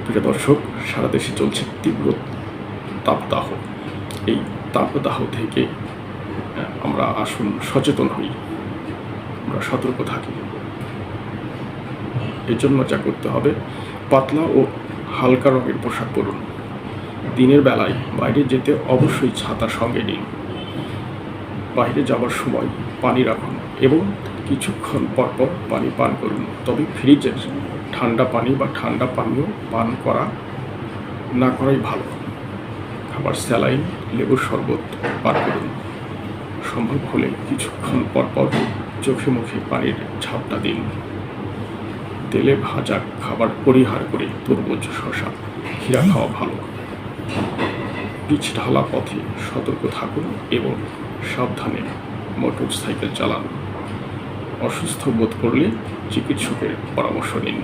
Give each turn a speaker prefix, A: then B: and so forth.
A: প্রিয় দর্শক, সারা দেশে চলছে তীব্র তাপদাহ। এই তাপদাহ থেকে আমরা আসুন সচেতন হই, আমরা সতর্ক থাকি। এর জন্য যা করতে হবে, পাতলা ও হালকা রঙের পোশাক পরুন। দিনের বেলায় বাইরে যেতে অবশ্যই ছাতা সঙ্গে নিন। বাইরে যাওয়ার সময় পানি রাখুন এবং কিছুক্ষণ পরপর পানি পান করুন। তবে ফ্রিজের ঠান্ডা পানি বা ঠান্ডা পানীয় পান না করাই ভালো। খাবার, স্যালাইন, লেবুর শরবত পান করুন। সম্ভব হলে কিছুক্ষণ পরপর চোখে মুখে পানির ঝাপটা দিন। তেলে ভাজা খাবার পরিহার করে তরমুজ, শসা, ক্ষীরা খাওয়া ভালো। পিচ ঢালা পথে সতর্ক থাকুন এবং সাবধানে মোটর সাইকেল চালান। অসুস্থ বোধ করলে চিকিৎসকের পরামর্শ নিন।